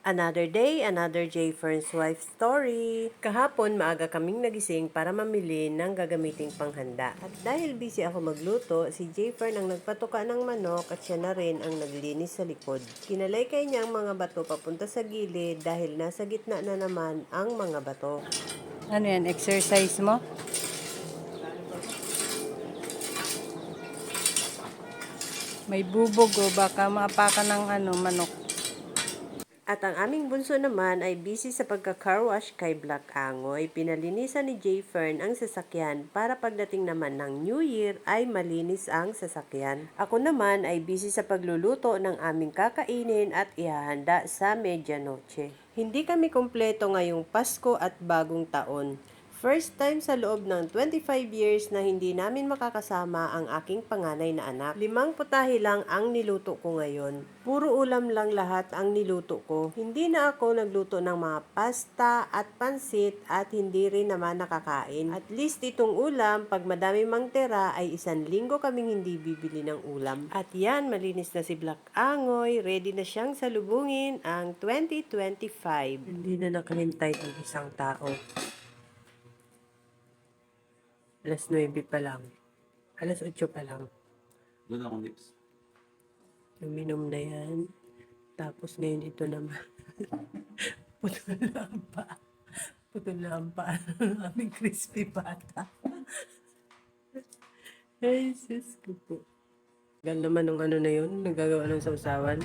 Another day, another J. Fern's wife story. Kahapon, maaga kaming nagising para mamili ng gagamiting panghanda. At dahil busy ako magluto, si J. Fern ang nagpatuka ng manok at siya na rin ang naglinis sa likod. Kinalaykay niya ang mga bato papunta sa gilid dahil nasa gitna na naman ang mga bato. Ano yan, exercise mo? May bubog o baka maapakan ng manok. At ang aming bunso naman ay busy sa pagka-car wash kay Black Angoy. Pinalinisan ni J. Fern ang sasakyan para pagdating naman ng New Year ay malinis ang sasakyan. Ako naman ay busy sa pagluluto ng aming kakainin at ihahanda sa medianoche. Hindi kami kumpleto ngayong Pasko at Bagong Taon. First time sa loob ng 25 years na hindi namin makakasama ang aking panganay na anak. 5 putahe lang ang niluto ko ngayon. Puro ulam lang lahat ang niluto ko. Hindi na ako nagluto ng mga pasta at pansit at hindi rin naman nakakain. At least itong ulam, pag madami mang tira ay 1 linggo kaming hindi bibili ng ulam. At yan, malinis na si Black Angoy. Ready na siyang salubungin ang 2025. Hindi na nakahintay ng isang tao. Alas 9 pa lang. Alas 8 pa lang. Doon ako lips. Uminom na yan. Tapos ngayon ito naman. Putol lang pa. Putol lang pa. Ang aming crispy pata. Ay, sis ko po. Ganda naman nung na yun. Nagagawa ng sausawan.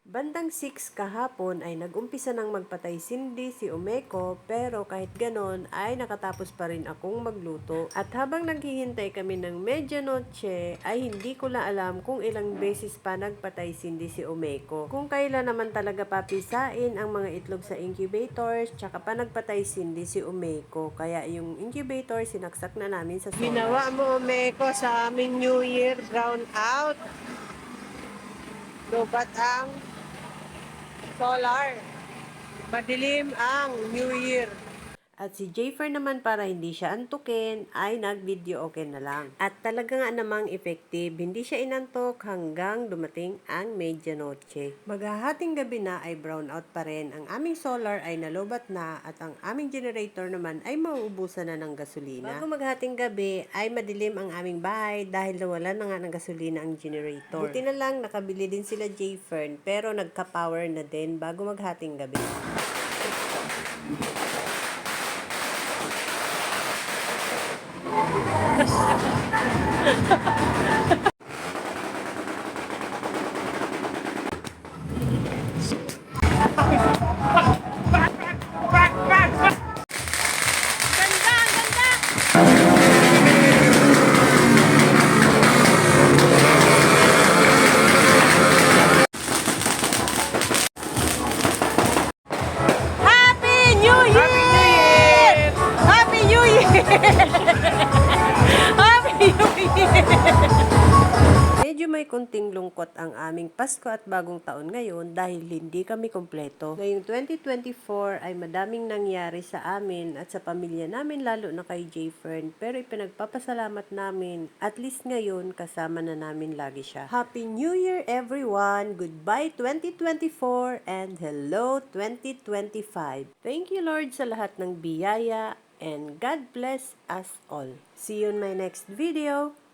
Bandang 6 kahapon ay nag-umpisa ng magpatay sindi si Umeko, pero kahit ganon ay nakatapos pa rin akong magluto. At habang naghihintay kami ng medianoche ay hindi ko na alam kung ilang beses pa nagpatay sindi si Umeko. Kung kailan naman talaga papisain ang mga itlog sa incubators, tsaka pa nagpatay sindi si Umeko. Kaya yung incubator sinaksak na namin sa solar. Ginawa mo Umeko sa aming New Year brown out. Lubat ang solar. Madilim ang New Year. At si Jayfer naman para hindi siya antukin ay nag-video okay na lang. At talaga nga namang effective, hindi siya inantok hanggang dumating ang medianoche. Maghahating gabi na ay brown out pa rin. Ang aming solar ay nalobat na at ang aming generator naman ay mauubusan na ng gasolina. Bago maghating gabi ay madilim ang aming bahay dahil nawalan na nga ng gasolina ang generator. Buti na lang nakabili din sila Jayfern pero nagka-power na din bago maghating gabi. Happy New Year! Happy New Year! Happy New Year! Medyo may kunting lungkot ang aming Pasko at Bagong Taon ngayon dahil hindi kami kompleto. Ngayong 2024 ay madaming nangyari sa amin at sa pamilya namin lalo na kay Jayfern, pero ipinagpapasalamat namin at least ngayon kasama na namin lagi siya. Happy New Year everyone! Goodbye 2024 and hello 2025! Thank you Lord sa lahat ng biyaya and God bless us all. See you in my next video!